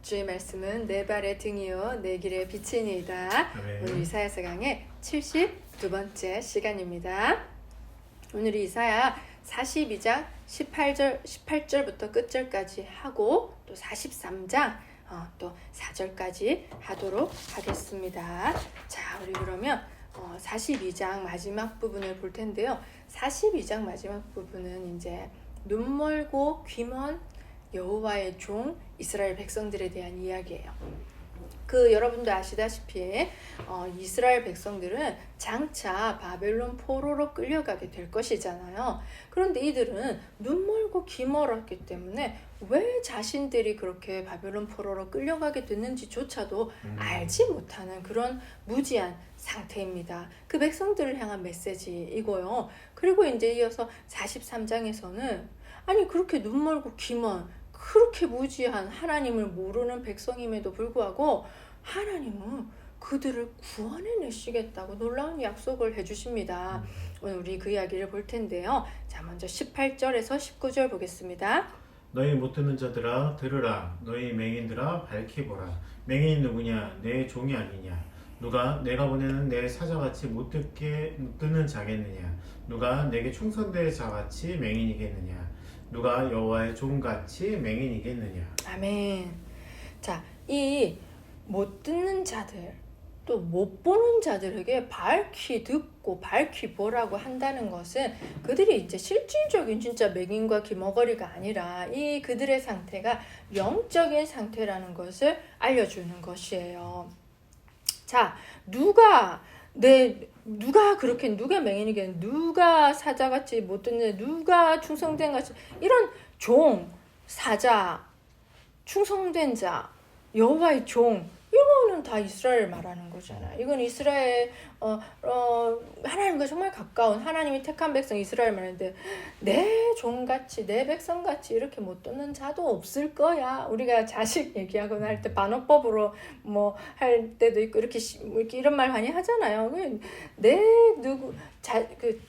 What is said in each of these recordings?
주의 말씀은 내 발의 등이요 내 길의 빛이니이다. 오늘 이사야서 강의 72번째 시간입니다. 오늘 이사야 42장 18절부터 끝절까지 하고 또 43장 또 4절까지 하도록 하겠습니다. 자, 우리 그러면 42장 마지막 부분을 볼 텐데요. 42장 마지막 부분은 이제 눈 멀고 귀 먼 여호와의 종 이스라엘 백성들에 대한 이야기예요. 여러분도 아시다시피 이스라엘 백성들은 장차 바벨론 포로로 끌려가게 될 것이잖아요. 그런데 이들은 눈 멀고 귀 멀었기 때문에 왜 자신들이 그렇게 바벨론 포로로 끌려가게 됐는지조차도 알지 못하는 그런 무지한 상태입니다. 그 백성들을 향한 메시지이고요. 그리고 이제 이어서 43장에서는 아니 그렇게 눈 멀고 귀 먼 그렇게 무지한 하나님을 모르는 백성임에도 불구하고 하나님은 그들을 구원해내시겠다고 놀라운 약속을 해주십니다. 오늘 우리 그 이야기를 볼 텐데요. 자, 먼저 18절에서 19절 보겠습니다. 너희 못 듣는 자들아 들으라. 너희 맹인들아 밝히 보라. 맹인이 누구냐? 내 종이 아니냐? 누가 내가 보내는 내 사자같이 못 듣는 자겠느냐? 누가 내게 충성될 자같이 맹인이겠느냐? 누가 여호와의 종같이 맹인이겠느냐? 아멘. 자, 이 못 듣는 자들 또 못 보는 자들에게 밝히 듣고 밝히 보라고 한다는 것은 그들이 이제 실질적인 진짜 맹인과 귀머거리가 아니라 이 그들의 상태가 영적인 상태라는 것을 알려주는 것이에요. 자, 누가 맹인이겠냐, 누가 사자같이 못 듣는, 누가 충성된 같이, 이런 종, 사자, 충성된 자, 여호와의 종, 이거는 다 이스라엘 말하는 거잖아. 이건 이스라엘 하나님과 정말 가까운 하나님이 택한 백성 이스라엘 말인데 내 종같이 내 백성같이 이렇게 못 듣는 자도 없을 거야. 우리가 자식 얘기하거나 할 때 반어법으로 뭐 할 때도 있고 이렇게 이런 말 많이 하잖아요. 그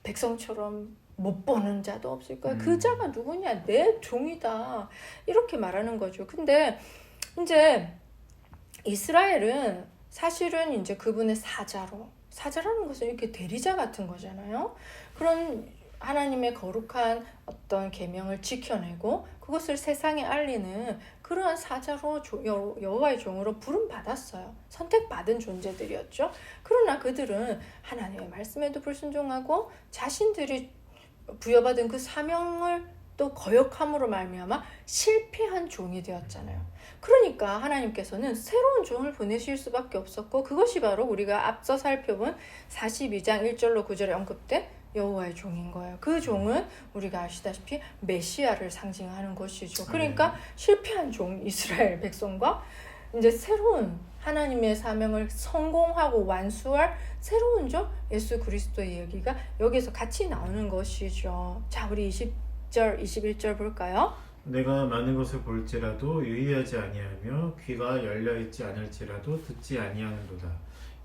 백성처럼 못 보는 자도 없을 거야. 그 자가 누구냐? 내 종이다. 이렇게 말하는 거죠. 근데 이제 이스라엘은 사실은 이제 그분의 사자라는 것은 이렇게 대리자 같은 거잖아요. 그런 하나님의 거룩한 어떤 계명을 지켜내고 그것을 세상에 알리는 그러한 사자로 여호와의 종으로 부름 받았어요. 선택받은 존재들이었죠. 그러나 그들은 하나님의 말씀에도 불순종하고 자신들이 부여받은 그 사명을 또 거역함으로 말미암아 실패한 종이 되었잖아요. 그러니까 하나님께서는 새로운 종을 보내실 수밖에 없었고 그것이 바로 우리가 앞서 살펴본 42장 1절로 9절에 언급된 여호와의 종인 거예요. 그 종은 우리가 아시다시피 메시아를 상징하는 것이죠. 그러니까 실패한 종 이스라엘 백성과 이제 새로운 하나님의 사명을 성공하고 완수할 새로운 종 예수 그리스도의 얘기가 여기서 같이 나오는 것이죠. 자, 우리 20절, 21절 볼까요? 내가 많은 것을 볼지라도 유의하지 아니하며 귀가 열려있지 않을지라도 듣지 아니하는도다.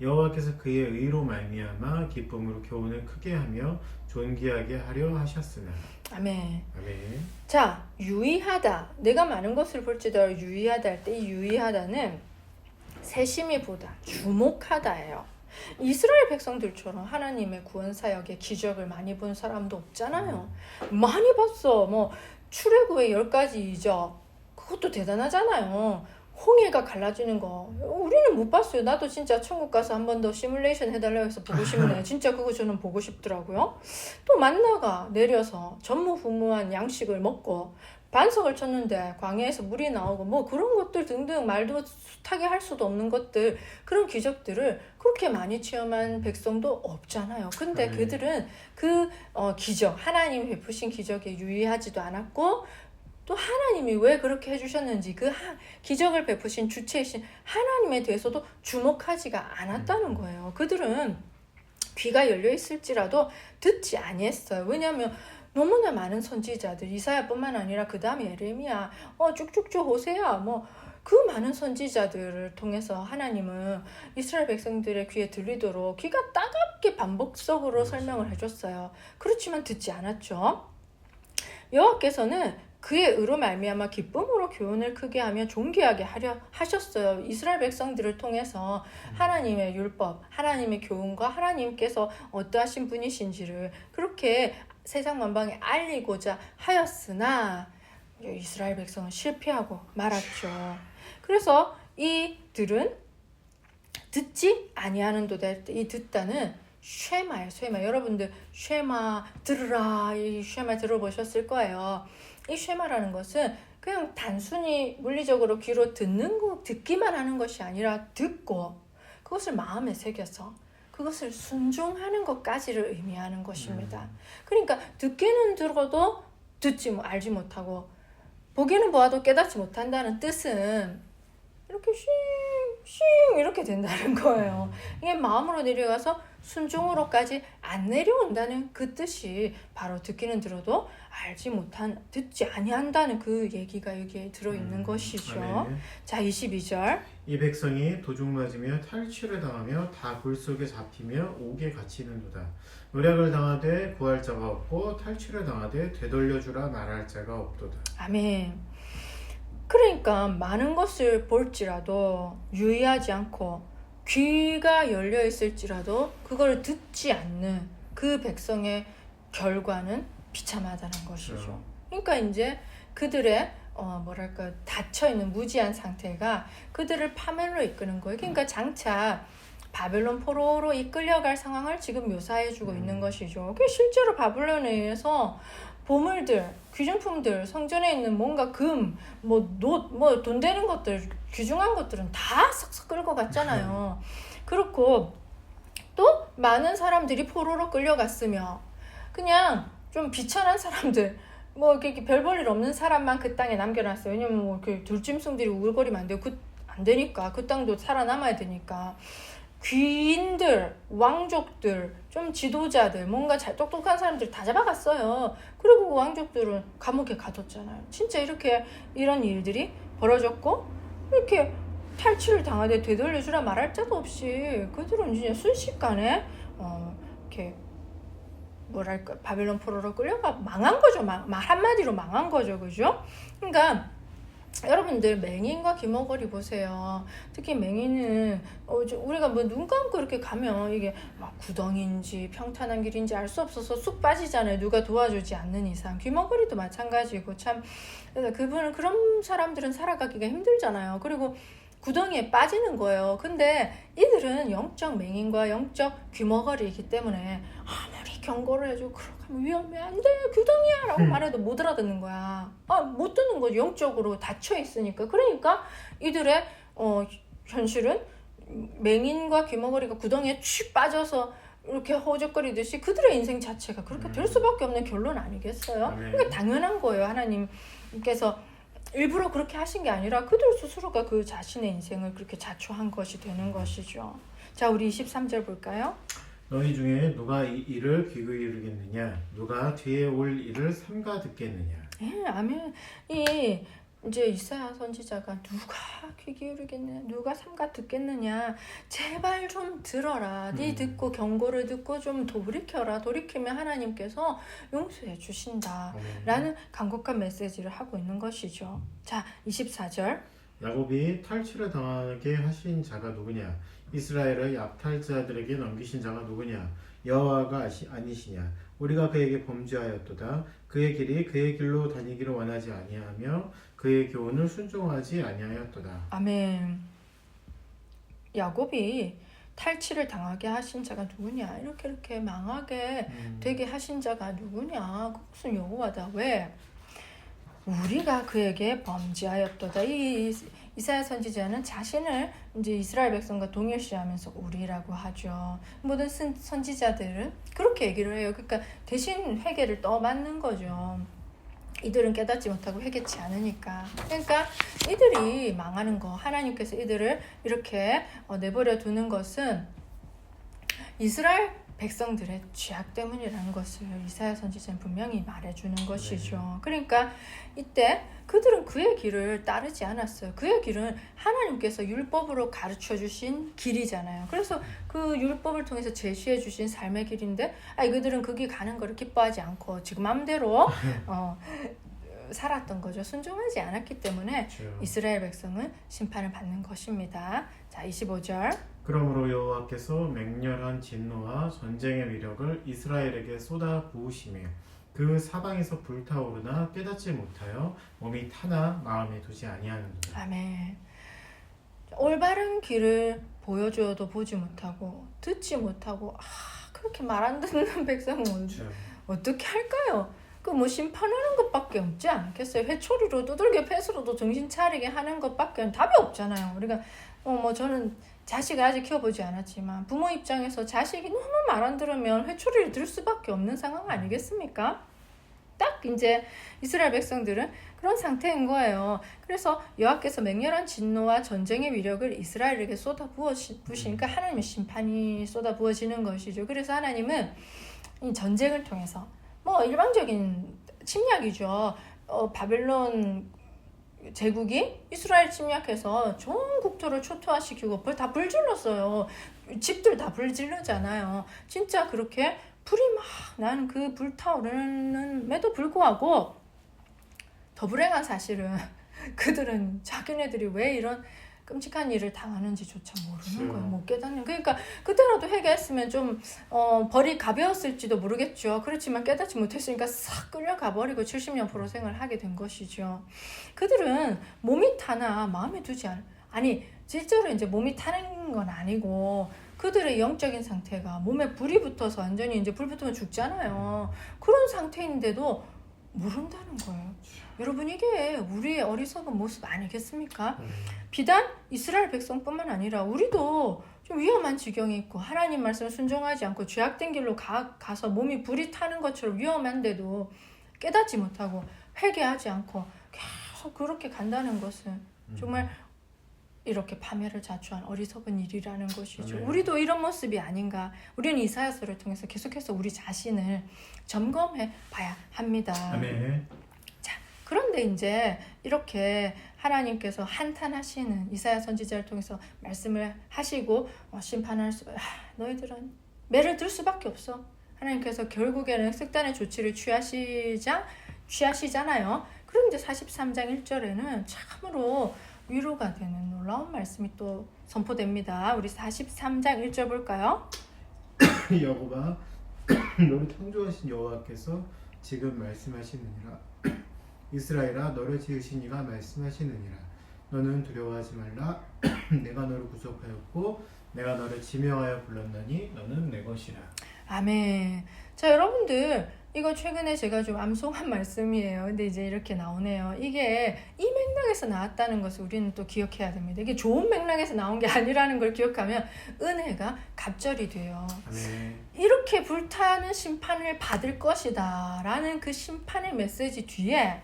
여호와께서 그의 의로 말미암아 기쁨으로 교훈을 크게 하며 존귀하게 하려 하셨으나. 아멘. 아멘. 자, 유의하다. 내가 많은 것을 볼지라도 유의하다 할 때 이 유의하다는 세심히 보다, 주목하다예요. 이스라엘 백성들처럼 하나님의 구원 사역의 기적을 많이 본 사람도 없잖아요. 많이 봤어. 뭐 출애굽의 10가지 이적 그것도 대단하잖아요. 홍해가 갈라지는 거 우리는 못 봤어요. 나도 진짜 천국 가서 한 번 더 시뮬레이션 해달라고 해서 보고 싶네. 진짜 그거 저는 보고 싶더라고요. 또 만나가 내려서 전무후무한 양식을 먹고 반석을 쳤는데 광야에서 물이 나오고 뭐 그런 것들 등등 말도 숱하게 할 수도 없는 것들, 그런 기적들을 그렇게 많이 체험한 백성도 없잖아요. 근데 그들은 그 기적, 하나님이 베푸신 기적에 유의하지도 않았고 또 하나님이 왜 그렇게 해주셨는지 그 기적을 베푸신 주체이신 하나님에 대해서도 주목하지가 않았다는 거예요. 그들은 귀가 열려 있을지라도 듣지 아니했어요. 왜냐하면 너무나 많은 선지자들, 이사야뿐만 아니라 그 다음에 예레미야, 쭉쭉쭉 호세야, 뭐 그 많은 선지자들을 통해서 하나님은 이스라엘 백성들의 귀에 들리도록 귀가 따갑게 반복적으로 설명을 해줬어요. 그렇지만 듣지 않았죠. 여호와께서는 그의 의로 말미암아 기쁨으로 교훈을 크게 하며 존귀하게 하려 하셨어요. 이스라엘 백성들을 통해서 하나님의 율법, 하나님의 교훈과 하나님께서 어떠하신 분이신지를 그렇게 세상 만방에 알리고자 하였으나 이스라엘 백성은 실패하고 말았죠. 그래서 이들은 듣지 아니하는도다. 이 듣다는 쉐마예요. 쉐마. 여러분들 쉐마 들으라. 이 쉐마 들어보셨을 거예요. 이 쉐마라는 것은 그냥 단순히 물리적으로 귀로 듣기만 하는 것이 아니라 듣고 그것을 마음에 새겨서 그것을 순종하는 것까지를 의미하는 것입니다. 그러니까 듣기는 들어도 알지 못하고 보기는 보아도 깨닫지 못한다는 뜻은 이렇게 싱 이렇게 된다는 거예요. 이게 마음으로 내려가서 순종으로까지 안 내려온다는 그 뜻이 바로 듣기는 들어도 듣지 아니한다는 그 얘기가 여기에 들어있는 것이죠. 아멘. 자, 22절. 이 백성이 도둑 맞으며 탈취를 당하며 다 불 속에 잡히며 옥에 갇히는도다. 노략을 당하되 구할 자가 없고 탈취를 당하되 되돌려주라 말할 자가 없도다. 아멘. 그러니까 많은 것을 볼지라도 유의하지 않고 귀가 열려 있을지라도 그걸 듣지 않는 그 백성의 결과는 비참하다는 것이죠. 그러니까 이제 그들의 닫혀있는 무지한 상태가 그들을 파멸로 이끄는 거예요. 그러니까 장차 바벨론 포로로 이끌려갈 상황을 지금 묘사해주고 있는 것이죠. 실제로 바벨론에 의해서 보물들, 귀중품들, 성전에 있는 뭔가 금, 돈 되는 것들, 귀중한 것들은 다 싹싹 끌고 갔잖아요. 그렇고 또 많은 사람들이 포로로 끌려갔으며 그냥 좀 비천한 사람들, 이렇게 별 볼 일 없는 사람만 그 땅에 남겨놨어요. 왜냐면 이렇게 들짐승들이 우글거리면 안 되고 안 되니까 그 땅도 살아남아야 되니까. 귀인들, 왕족들, 좀 지도자들, 뭔가 똑똑한 사람들 다 잡아갔어요. 그리고 그 왕족들은 감옥에 가뒀잖아요. 진짜 이런 일들이 벌어졌고 이렇게 탈취를 당하되 되돌려주라 말할 자도 없이 그들은 이제 순식간에 이렇게 바벨론 포로로 끌려가 망한 거죠. 말 한마디로 망한 거죠. 그죠? 그러니까 여러분들 맹인과 귀머거리 보세요. 특히 맹인은 우리가 눈 감고 이렇게 가면 이게 막 구덩이인지 평탄한 길인지 알 수 없어서 쑥 빠지잖아요. 누가 도와주지 않는 이상. 귀머거리도 마찬가지고 참 그런 사람들은 살아가기가 힘들잖아요. 그리고 구덩이에 빠지는 거예요. 근데 이들은 영적 맹인과 영적 귀머거리이기 때문에 아무리 경고를 해주고 그렇게 하면 위험해 안 돼 구덩이야 라고 말해도 못 알아듣는 거야. 못 듣는 거지. 영적으로 닫혀 있으니까. 그러니까 이들의 현실은 맹인과 귀머거리가 구덩이에 취 빠져서 이렇게 허우적거리듯이 그들의 인생 자체가 그렇게 될 수밖에 없는 결론 아니겠어요? 그게 당연한 거예요. 하나님께서 일부러 그렇게 하신 게 아니라 그들 스스로가 그 자신의 인생을 그렇게 자초한 것이 되는 것이죠. 자, 우리 23절 볼까요? 너희 중에 누가 이 일을 귀히 여기겠느냐? 누가 뒤에 올 일을 삼가 듣겠느냐? 예, 아멘. 이제 이사야 선지자가 누가 귀 기울이겠느냐, 누가 삼가 듣겠느냐, 제발 좀 들어라. 네 듣고 경고를 듣고 좀 돌이켜라. 돌이키면 하나님께서 용서해 주신다 라는 간곡한 메시지를 하고 있는 것이죠. 자, 24절. 야곱이 탈취를 당하게 하신 자가 누구냐? 이스라엘의 약탈자들에게 넘기신 자가 누구냐? 여호와가 아니시냐? 우리가 그에게 범죄하였도다. 그의 길이 그의 길로 다니기를 원하지 아니하며 그의 교훈을 순종하지 아니하였도다. 아멘. 야곱이 탈취를 당하게 하신 자가 누구냐? 이렇게 망하게 되게 하신 자가 누구냐? 그것은 여호와다. 왜? 우리가 그에게 범죄하였도다. 이사야 선지자는 자신을 이제 이스라엘 백성과 동일시하면서 우리라고 하죠. 모든 선지자들은 그렇게 얘기를 해요. 그러니까 대신 회개를 떠맡는 거죠. 이들은 깨닫지 못하고 회개치 않으니까. 그러니까 이들이 망하는 거, 하나님께서 이들을 이렇게 내버려 두는 것은 이스라엘 백성들의 죄악 때문이라는 것을 이사야 선지자는 분명히 말해주는 것이죠. 그러니까 이때 그들은 그의 길을 따르지 않았어요. 그의 길은 하나님께서 율법으로 가르쳐 주신 길이잖아요. 그래서 그 율법을 통해서 제시해 주신 삶의 길인데 그들은 그 길 가는 거를 기뻐하지 않고 지금 마음대로 살았던 거죠. 순종하지 않았기 때문에 그렇죠. 이스라엘 백성은 심판을 받는 것입니다. 자, 25절. 그러므로 여호와께서 맹렬한 진노와 전쟁의 위력을 이스라엘에게 쏟아 부으시며 그 사방에서 불타오르나 깨닫지 못하여 몸이 타나 마음에 두지 아니하는도다. 아멘. 올바른 길을 보여줘도 보지 못하고 듣지 못하고 그렇게 말 안 듣는 백성은 그렇죠. 어떻게 할까요? 그 뭐 심판하는 것밖에 없지 않겠어요? 회초리로 두들겨 패스로도 정신 차리게 하는 것밖에 답이 없잖아요. 우리가 뭐 저는 자식을 아직 키워보지 않았지만 부모 입장에서 자식이 너무 말 안 들으면 회초리를 들 수밖에 없는 상황 아니겠습니까? 딱 이제 이스라엘 백성들은 그런 상태인 거예요. 그래서 여호와께서 맹렬한 진노와 전쟁의 위력을 이스라엘에게 쏟아 부으시니까 하나님의 심판이 쏟아 부어지는 것이죠. 그래서 하나님은 이 전쟁을 통해서 뭐 일반적인 침략이죠. 바벨론 제국이 이스라엘 침략해서 전 국토를 초토화시키고 다 불질렀어요. 집들 다 불질르잖아요. 진짜 그렇게 불이 막 나는 그 불타오르는에도 불구하고 더 불행한 사실은 그들은 자기네들이 왜 이런 끔찍한 일을 당하는지조차 모르는 거예요. 못 깨닫는. 그러니까 그때라도 회개했으면 좀 벌이 가벼웠을지도 모르겠죠. 그렇지만 깨닫지 못했으니까 싹 끌려가 버리고 70년 포로생을 하게 된 것이죠. 그들은 몸이 타나 마음에 두지 않아요. 아니 실제로 이제 몸이 타는 건 아니고 그들의 영적인 상태가 몸에 불이 붙어서 완전히 이제 불 붙으면 죽잖아요. 그런 상태인데도 모른다는 거예요. 여러분 이게 우리의 어리석은 모습 아니겠습니까? 비단 이스라엘 백성뿐만 아니라 우리도 좀 위험한 지경에 있고 하나님 말씀을 순종하지 않고 죄악된 길로 가서 몸이 불이 타는 것처럼 위험한데도 깨닫지 못하고 회개하지 않고 계속 그렇게 간다는 것은 정말 이렇게 파멸을 자초한 어리석은 일이라는 것이죠. 우리도 이런 모습이 아닌가. 우리는 이사야서를 통해서 계속해서 우리 자신을 점검해 봐야 합니다. 아멘. 자, 그런데 이제 이렇게 하나님께서 한탄하시는 이사야 선지자를 통해서 말씀을 하시고 심판할 너희들은 매를 들 수밖에 없어. 하나님께서 결국에는 특단의 조치를 취하시잖아요. 그런데 43장 1절에는 참으로 위로가 되는 놀라운 말씀이 또 선포됩니다. 우리 43장 1절 볼까요? 여호와 너를 창조하신 여호와께서 지금 말씀하시느니라. 이스라엘아 너를 지으신 이가 말씀하시느니라. 너는 두려워하지 말라. 내가 너를 구속하였고 내가 너를 지명하여 불렀나니 너는 내 것이라. 아멘. 자, 여러분들 이거 최근에 제가 좀 암송한 말씀이에요. 근데 이제 이렇게 나오네요. 이게 이 맥락에서 나왔다는 것을 우리는 또 기억해야 됩니다. 이게 좋은 맥락에서 나온 게 아니라는 걸 기억하면 은혜가 갑절이 돼요. 아멘. 이렇게 불타는 심판을 받을 것이다 라는 그 심판의 메시지 뒤에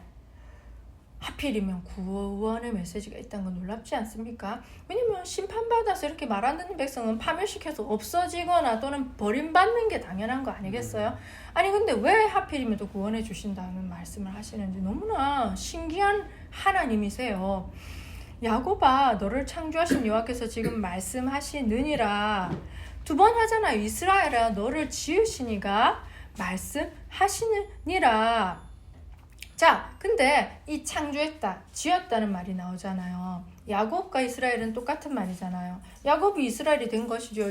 하필이면 구원의 메시지가 있다는 건 놀랍지 않습니까? 왜냐면 심판받아서 이렇게 말 안 듣는 백성은 파멸시켜서 없어지거나 또는 버림받는 게 당연한 거 아니겠어요? 아니 근데 왜 하필이면 또 구원해 주신다는 말씀을 하시는지 너무나 신기한 하나님이세요. 야곱아 너를 창조하신 여호와께서 지금 말씀하시느니라. 2번 하잖아요. 이스라엘아 너를 지으시니가 말씀하시느니라. 자, 근데 이 창조했다, 지었다는 말이 나오잖아요. 야곱과 이스라엘은 똑같은 말이잖아요. 야곱이 이스라엘이 된 것이죠.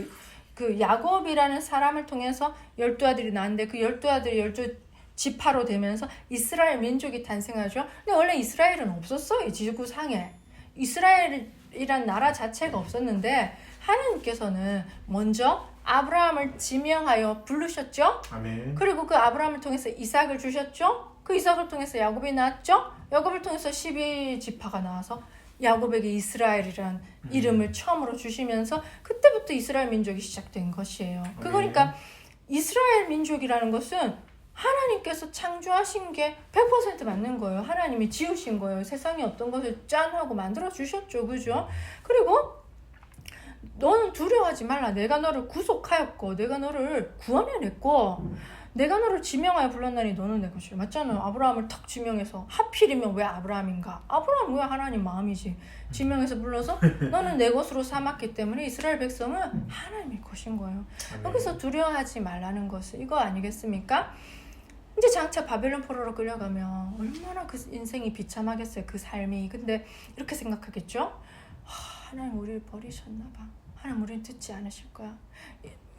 그 야곱이라는 사람을 통해서 12아들이 나왔는데 그 12아들이 12지파로 되면서 이스라엘 민족이 탄생하죠. 근데 원래 이스라엘은 없었어요. 이 지구상에. 이스라엘이란 나라 자체가 없었는데 하나님께서는 먼저 아브라함을 지명하여 부르셨죠. 아멘. 그리고 그 아브라함을 통해서 이삭을 주셨죠. 그 이삭을 통해서 야곱이 나왔죠. 야곱을 통해서 12지파가 나와서 야곱에게 이스라엘이란 이름을 처음으로 주시면서 그때부터 이스라엘 민족이 시작된 것이에요. 그러니까 이스라엘 민족이라는 것은 하나님께서 창조하신 게 100% 맞는 거예요. 하나님이 지으신 거예요. 세상에 어떤 것을 짠 하고 만들어 주셨죠. 그죠? 그리고 너는 두려워하지 말라. 내가 너를 구속하였고 내가 너를 구원해냈고 내가 너를 지명하여 불렀나니 너는 내 것이라. 맞잖아요. 아브라함을 탁 지명해서 하필이면 왜 아브라함인가? 아브라함 왜 하나님 마음이지? 지명해서 불러서 너는 내 것으로 삼았기 때문에 이스라엘 백성은 하나님의 것인 거예요. 여기서 두려워하지 말라는 것은 이거 아니겠습니까? 이제 장차 바벨론 포로로 끌려가면 얼마나 그 인생이 비참하겠어요. 그 삶이. 근데 이렇게 생각하겠죠. 하나님 우리를 버리셨나 봐. 하나님 우리는 듣지 않으실 거야.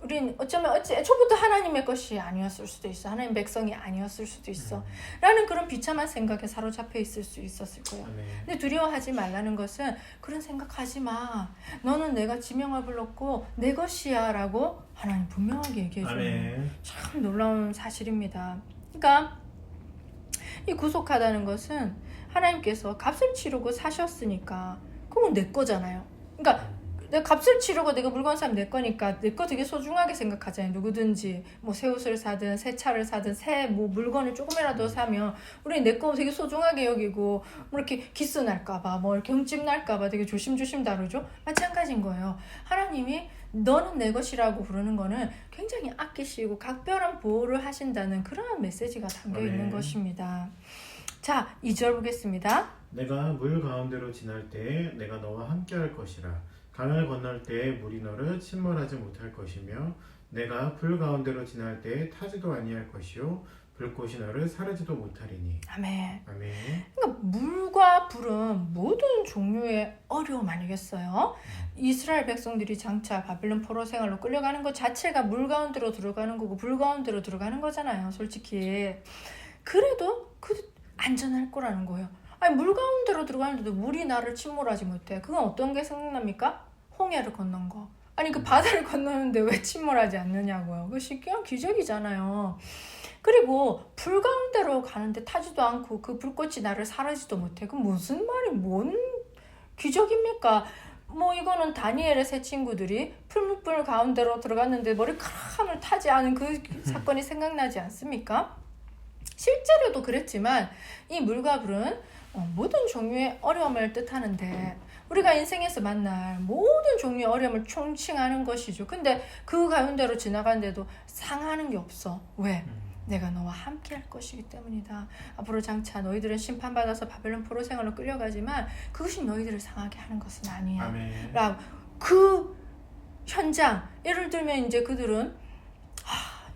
우린 어쩌면 애초부터 하나님의 것이 아니었을 수도 있어. 하나님 백성이 아니었을 수도 있어. 라는 그런 비참한 생각에 사로잡혀 있을 수 있었을 거야. 근데 두려워하지 말라는 것은 그런 생각하지 마. 너는 내가 지명을 불렀고 내 것이야 라고 하나님 분명하게 얘기해 주는 참 놀라운 사실입니다. 그러니까 이 구속하다는 것은 하나님께서 값을 치르고 사셨으니까 그건 내 거잖아요. 그러니까 내가 값을 치르고 내가 물건 사면 내 거니까 내 거 되게 소중하게 생각하잖아요. 누구든지 뭐 새 옷을 사든 새 차를 사든 새 뭐 물건을 조금이라도 사면 우리 내 거 되게 소중하게 여기고 뭐 이렇게 기스 날까봐 뭐 이렇게 흠집 날까봐 되게 조심조심 다루죠. 마찬가지인 거예요. 하나님이 너는 내 것이라고 부르는 거는 굉장히 아끼시고 각별한 보호를 하신다는 그런 메시지가 담겨 있는 것입니다. 자, 2절 보겠습니다. 내가 물 가운데로 지날 때에 내가 너와 함께 할 것이라. 강을 건널 때에 물이 너를 침몰하지 못할 것이며 내가 불 가운데로 지날 때에 타지도 아니할 것이요 불꽃이 너를 사르지도 못하리니. 아멘. 아멘. 그러니까 물과 불은 모든 종류의 어려움 아니겠어요? 이스라엘 백성들이 장차 바벨론 포로 생활로 끌려가는 것 자체가 물 가운데로 들어가는 거고 불 가운데로 들어가는 거잖아요. 솔직히. 그래도 안전할 거라는 거예요. 아니 물 가운데로 들어가는데도 물이 나를 침몰하지 못해. 그건 어떤 게 생각납니까? 홍해를 건넌 거. 아니 그 바다를 건너는데 왜 침몰하지 않느냐고요. 그것이 그냥 기적이잖아요. 그리고 불 가운데로 가는데 타지도 않고 그 불꽃이 나를 사르지도 못해. 그 무슨 말이 뭔 기적입니까? 뭐 이거는 다니엘의 세 친구들이 풀무불 가운데로 들어갔는데 머리카락을 타지 않은 그 사건이 생각나지 않습니까? 실제로도 그랬지만 이 물과 불은 모든 종류의 어려움을 뜻하는데 우리가 인생에서 만날 모든 종류의 어려움을 총칭하는 것이죠. 근데 그 가운데로 지나가는데도 상하는 게 없어. 왜? 내가 너와 함께 할 것이기 때문이다. 앞으로 장차 너희들은 심판받아서 바벨론 포로 생활로 끌려가지만 그것이 너희들을 상하게 하는 것은 아니야. 아멘. 라고 그 현장, 예를 들면 이제 그들은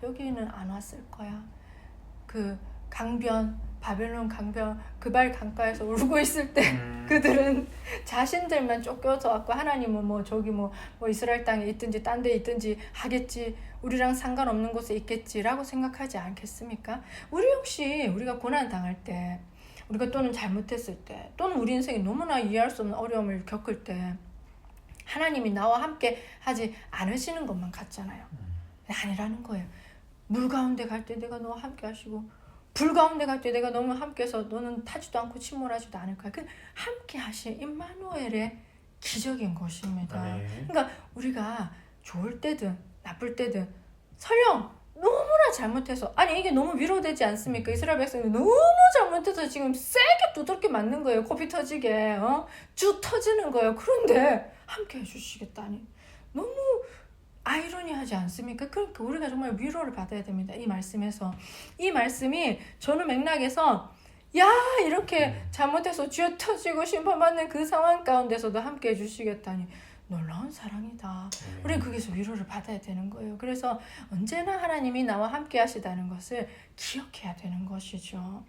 여기는 안 왔을 거야. 그 강변, 바벨론 강변 그발 강가에서 울고 있을 때 그들은 자신들만 쫓겨서 왔고 하나님은 뭐 저기 뭐 이스라엘 땅에 있든지 딴 데 있든지 하겠지, 우리랑 상관없는 곳에 있겠지라고 생각하지 않겠습니까? 우리 역시 우리가 고난 당할 때, 우리가 또는 잘못했을 때, 또는 우리 인생이 너무나 이해할 수 없는 어려움을 겪을 때 하나님이 나와 함께 하지 않으시는 것만 같잖아요. 아니라는 거예요. 물 가운데 갈 때 내가 너와 함께 하시고 불 가운데 갈 때 내가 너무 함께해서 너는 타지도 않고 침몰하지도 않을 거야. 그 함께 하신 임마누엘의 기적인 것입니다. 그러니까 우리가 좋을 때든 나쁠 때든 설령 너무나 잘못해서, 아니 이게 너무 위로되지 않습니까? 이스라엘 백성이 너무 잘못해서 지금 세게 두들겨 맞는 거예요. 코피 터지게 쭉 터지는 거예요. 그런데 함께 해주시겠다니 너무 아이러니하지 않습니까? 그러니까 우리가 정말 위로를 받아야 됩니다. 이 말씀에서. 이 말씀이 저는 맥락에서 이렇게 잘못해서 쥐어 터지고 심판받는 그 상황 가운데서도 함께 해주시겠다니 놀라운 사랑이다. 우리는 거기서 위로를 받아야 되는 거예요. 그래서 언제나 하나님이 나와 함께 하시다는 것을 기억해야 되는 것이죠.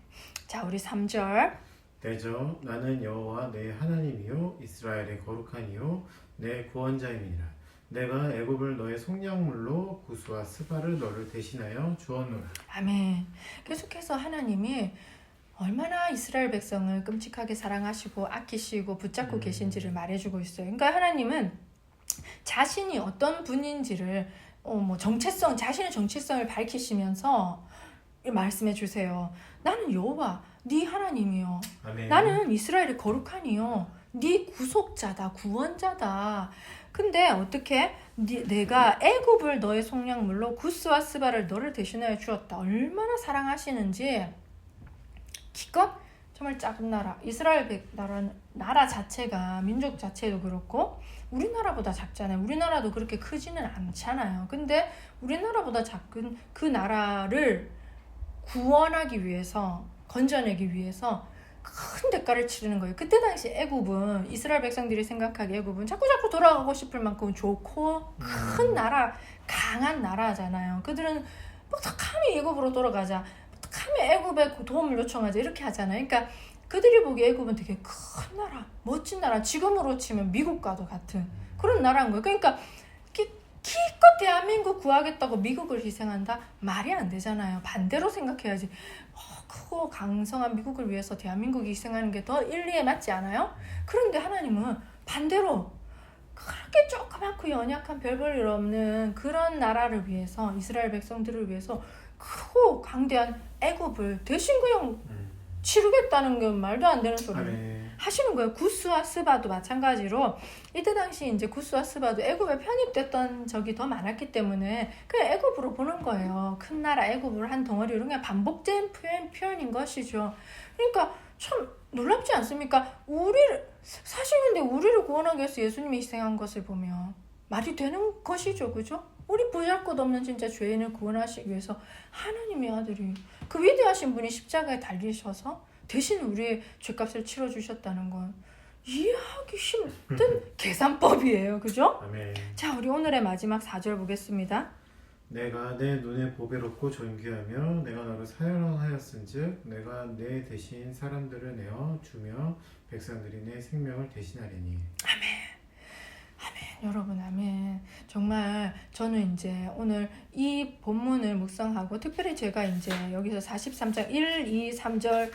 자, 우리 3절. 대저 나는 여호와 내 하나님이요 이스라엘의 거룩한 이요 내 구원자임이니라. 내가 애굽을 너의 속량물로 구스와 스바를 너를 대신하여 주었노라. 아멘. 계속해서 하나님이 얼마나 이스라엘 백성을 끔찍하게 사랑하시고 아끼시고 붙잡고 계신지를 말해주고 있어요. 그러니까 하나님은 자신이 어떤 분인지를 자신의 정체성을 밝히시면서 말씀해 주세요. 나는 여호와 네 하나님이요. 아멘. 나는 이스라엘의 거룩한 이요. 네 구속자다, 구원자다. 근데 어떻게 내가 애굽을 너의 속량물로 구스와 스바를 너를 대신하여 주었다. 얼마나 사랑하시는지 기껏 정말 작은 나라, 이스라엘 나라 자체가 민족 자체도 그렇고 우리나라보다 작잖아요. 우리나라도 그렇게 크지는 않잖아요. 근데 우리나라보다 작은 그 나라를 구원하기 위해서, 건져내기 위해서 큰 대가를 치르는 거예요. 그때 당시 애굽은, 이스라엘 백성들이 생각하기에 애굽은 자꾸 돌아가고 싶을 만큼 좋고 큰 나라, 강한 나라잖아요. 그들은 어떡하면 애굽으로 돌아가자, 어떡하면 왜 애굽에 도움을 요청하지 이렇게 하잖아요. 그러니까 그들이 보기에 애굽은 되게 큰 나라, 멋진 나라, 지금으로 치면 미국과도 같은 그런 나라인 거예요. 그러니까 기껏 대한민국 구하겠다고 미국을 희생한다? 말이 안 되잖아요. 반대로 생각해야지. 크고 강성한 미국을 위해서 대한민국이 희생하는 게 더 일리에 맞지 않아요? 그런데 하나님은 반대로 그렇게 조그맣고 연약한 별 볼 일 없는 그런 나라를 위해서, 이스라엘 백성들을 위해서 크고 강대한 애굽을 대신 그냥 치르겠다는 게 말도 안 되는 소리예요. 하시는 거예요. 구스와 스바도 마찬가지로 이때 당시 이제 구스와 스바도 애굽에 편입됐던 적이 더 많았기 때문에 그냥 애굽으로 보는 거예요. 큰 나라 애굽을 한 덩어리로 그냥 반복된 표현인 것이죠. 그러니까 참 놀랍지 않습니까? 사실 근데 우리를 구원하기 위해서 예수님이 희생한 것을 보면 말이 되는 것이죠. 그죠? 우리 보잘것없는 진짜 죄인을 구원하시기 위해서 하나님의 아들이 그 위대하신 분이 십자가에 달리셔서 대신 우리의 죄값을 치러주셨다는 건 이해하기 힘든 계산법이에요. 그죠? 아멘. 자, 우리 오늘의 마지막 4절 보겠습니다. 내가 내 눈에 보배롭고 존귀하며 내가 너를 사랑하였은즉 내가 내 대신 사람들을 내어 주며 백성들이 내 생명을 대신하리니. 여러분, 아멘. 정말 저는 이제 오늘 이 본문을 묵상하고 특별히 제가 이제 여기서 43장 1, 2, 3절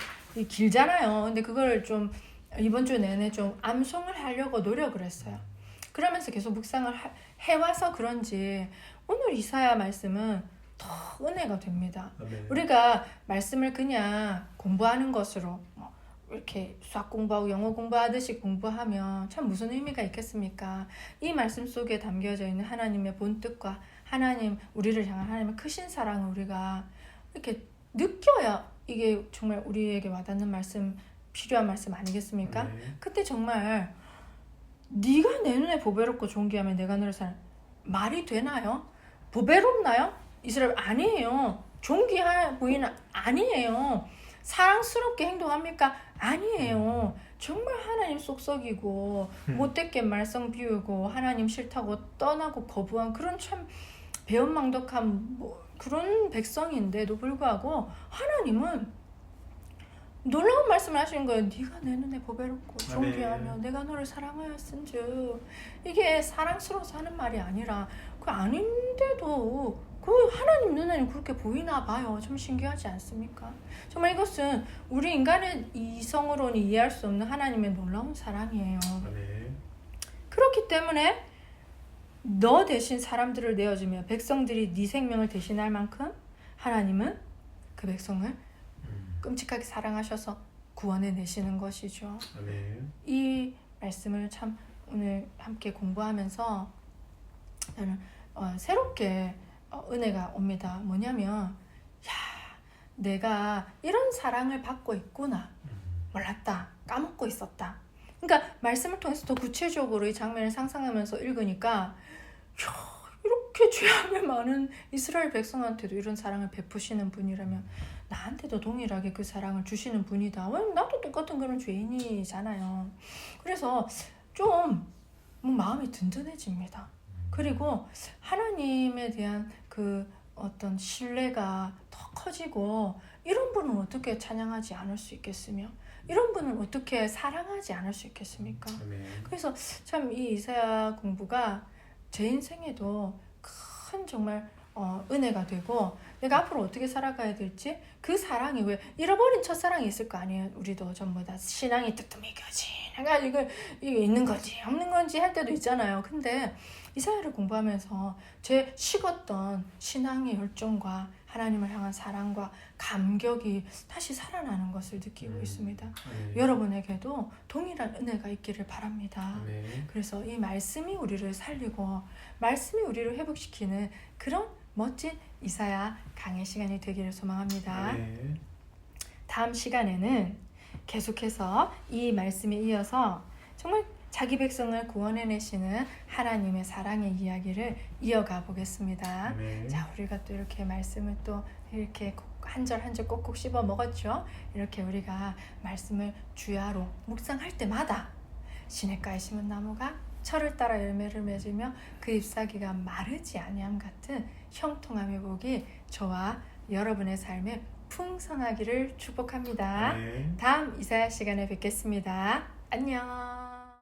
길잖아요. 근데 그걸 좀 이번 주 내내 좀 암송을 하려고 노력을 했어요. 그러면서 계속 묵상을 해와서 그런지 오늘 이사야 말씀은 더 은혜가 됩니다. 아멘. 우리가 말씀을 그냥 공부하는 것으로 이렇게 수학 공부하고 영어 공부하듯이 공부하면 참 무슨 의미가 있겠습니까? 이 말씀 속에 담겨져 있는 하나님의 본뜻과 우리를 향한 하나님의 크신 사랑을 우리가 이렇게 느껴야 이게 정말 우리에게 와닿는 말씀, 필요한 말씀 아니겠습니까? 그때 정말 네가 내 눈에 보배롭고 존귀하면 내가 너를 사랑. 말이 되나요? 보배롭나요? 이스라엘 아니에요. 존귀해 보이는 아니에요. 사랑스럽게 행동합니까? 아니에요. 정말 하나님 쏙쏙이고 못되게 말썽 피우고 하나님 싫다고 떠나고 거부한 그런 참 배은망덕한 그런 백성인데도 불구하고 하나님은 놀라운 말씀을 하시는 거예요. 네가 내 눈에 보배롭고 존귀하며 내가 너를 사랑하였은즉. 이게 사랑스러워서 하는 말이 아니라 그 아닌데도 그 하나님 눈에는 그렇게 보이나 봐요. 좀 신기하지 않습니까? 정말 이것은 우리 인간의 이성으로는 이해할 수 없는 하나님의 놀라운 사랑이에요. 그렇기 때문에 너 대신 사람들을 내어주며 백성들이 네 생명을 대신할 만큼 하나님은 그 백성을 끔찍하게 사랑하셔서 구원해 내시는 것이죠. 이 말씀을 참 오늘 함께 공부하면서 저는 새롭게 은혜가 옵니다. 뭐냐면 내가 이런 사랑을 받고 있구나. 몰랐다. 까먹고 있었다. 그러니까 말씀을 통해서 더 구체적으로 이 장면을 상상하면서 읽으니까 이렇게 죄악이 많은 이스라엘 백성한테도 이런 사랑을 베푸시는 분이라면 나한테도 동일하게 그 사랑을 주시는 분이다. 왜? 나도 똑같은 그런 죄인이잖아요. 그래서 좀 마음이 든든해집니다. 그리고 하나님에 대한 그 어떤 신뢰가 더 커지고 이런 분은 어떻게 찬양하지 않을 수 있겠으며 이런 분은 어떻게 사랑하지 않을 수 있겠습니까? 그래서 참 이 이사야 공부가 제 인생에도 큰 정말 은혜가 되고 내가 앞으로 어떻게 살아가야 될지 그 사랑이 왜 잃어버린 첫사랑이 있을 거 아니에요. 우리도 전부 다 신앙이 뜨뜻미겨진 해가지고 이게 있는 건지 없는 건지 할 때도 있잖아요. 근데 이사야를 공부하면서 제 식었던 신앙의 열정과 하나님을 향한 사랑과 감격이 다시 살아나는 것을 느끼고 있습니다. 여러분에게도 동일한 은혜가 있기를 바랍니다. 그래서 이 말씀이 우리를 살리고 말씀이 우리를 회복시키는 그런 멋진 이사야 강의 시간이 되기를 소망합니다. 다음 시간에는 계속해서 이 말씀에 이어서 정말 자기 백성을 구원해내시는 하나님의 사랑의 이야기를 이어가 보겠습니다. 자, 우리가 또 이렇게 말씀을 또 이렇게 한 절 한 절 꼭꼭 씹어 먹었죠. 이렇게 우리가 말씀을 주야로 묵상할 때마다 시냇가에 심은 나무가 철을 따라 열매를 맺으며 그 잎사귀가 마르지 아니함 같은 형통함의 복이 저와 여러분의 삶에 풍성하기를 축복합니다. 네. 다음 이사야 시간에 뵙겠습니다. 안녕.